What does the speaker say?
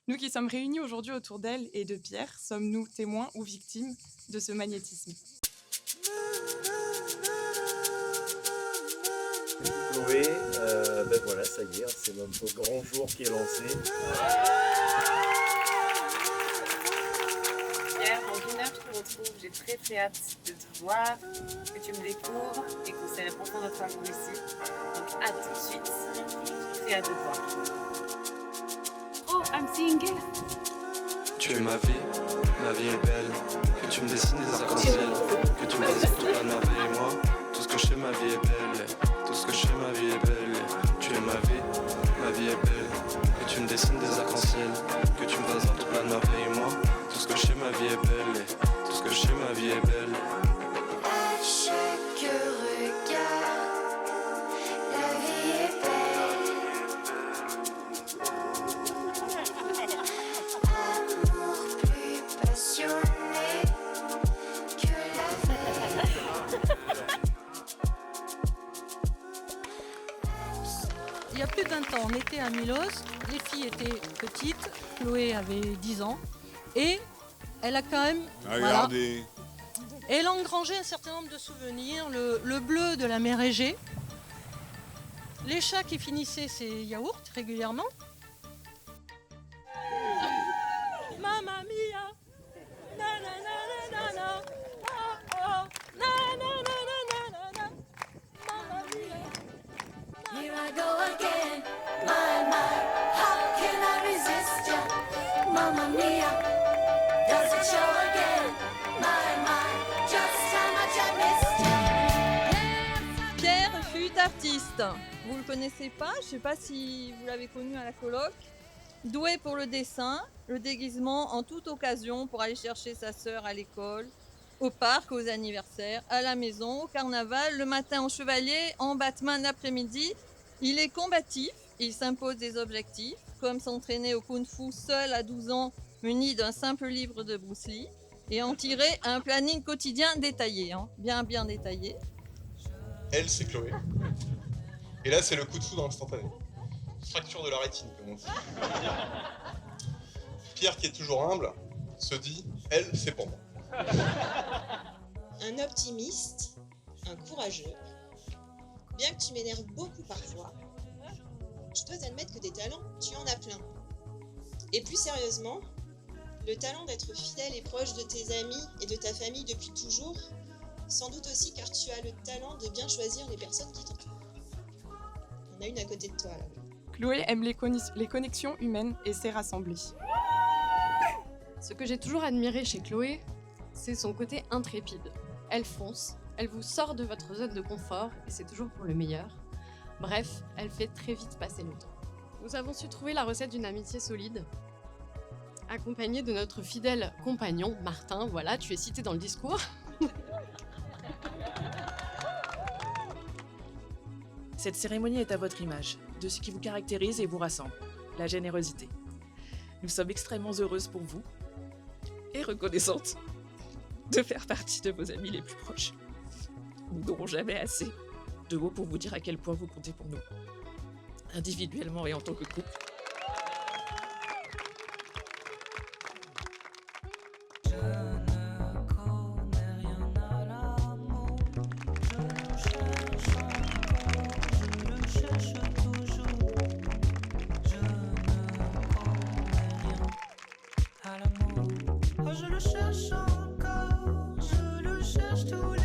Nous qui sommes réunis aujourd'hui autour d'elle et de Pierre, sommes-nous témoins ou victimes de ce magnétisme? Chloé, ben voilà, ça y est, hein, c'est notre grand jour qui est lancé. Pierre, dans une heure, je te retrouve. J'ai très très hâte de te voir, que tu me découvres et qu'on célèbre ensemble notre amour ici. Donc, à tout de suite. Très hâte de te voir. Oh, I'm seeing guests. Tu es ma vie est belle. Que tu me dessines des arcs-en-ciel, que tu me dessines toute la navette et moi. Tout ce que je fais, ma vie est belle. Tout ce que je fais, ma vie est belle. Tu es ma vie est belle. Que tu me dessines des arcs-en-ciel, que tu me fasses toute la navette et moi. Tout ce que je fais, ma vie est belle. Tout ce que je fais, ma vie est belle. À chaque regard, la vie est belle. Amour plus passionné que la veille. Il y a plus de 20 ans, on était à Milos, les filles étaient petites, Chloé avait 10 ans, et elle a quand même... Regardez. Elle a engrangé un certain nombre de souvenirs, le bleu de la mer Égée, les chats qui finissaient ses yaourts régulièrement. Mamma mia, na na na na na na, oh oh, na na na na na na, mamma mia. Here I go again, my, how can I resist ya? Mamma mia, does it show again? My, just how much I missed ya. Pierre fut artiste. Vous le connaissez pas, je sais pas si vous l'avez connu à la coloc. Doué pour le dessin, le déguisement en toute occasion pour aller chercher sa sœur à l'école, au parc, aux anniversaires, à la maison, au carnaval, le matin en chevalier, en Batman l'après-midi. Il est combatif, il s'impose des objectifs, comme s'entraîner au kung-fu seul à 12 ans, muni d'un simple livre de Bruce Lee, et en tirer un planning quotidien détaillé, bien détaillé. Elle, c'est Chloé. Et là, c'est le coup de foudre instantané. Fracture de la rétine, comme on dit. Pierre, qui est toujours humble, se dit « Elle, c'est pour moi ». Un optimiste, un courageux. Bien que tu m'énerves beaucoup parfois, je dois admettre que des talents, tu en as plein. Et plus sérieusement, le talent d'être fidèle et proche de tes amis et de ta famille depuis toujours, sans doute aussi car tu as le talent de bien choisir les personnes qui t'entourent. On a une à côté de toi là. Chloé aime les connexions humaines et sait rassembler. Ce que j'ai toujours admiré chez Chloé, c'est son côté intrépide. Elle fonce, elle vous sort de votre zone de confort et c'est toujours pour le meilleur. Bref, elle fait très vite passer le temps. Nous avons su trouver la recette d'une amitié solide, accompagnée de notre fidèle compagnon, Martin. Voilà, tu es cité dans le discours. Cette cérémonie est à votre image, de ce qui vous caractérise et vous rassemble, la générosité. Nous sommes extrêmement heureuses pour vous et reconnaissantes de faire partie de vos amis les plus proches. Nous n'aurons jamais assez de mots pour vous dire à quel point vous comptez pour nous, individuellement et en tant que couple. Je le cherche encore, je le cherche tous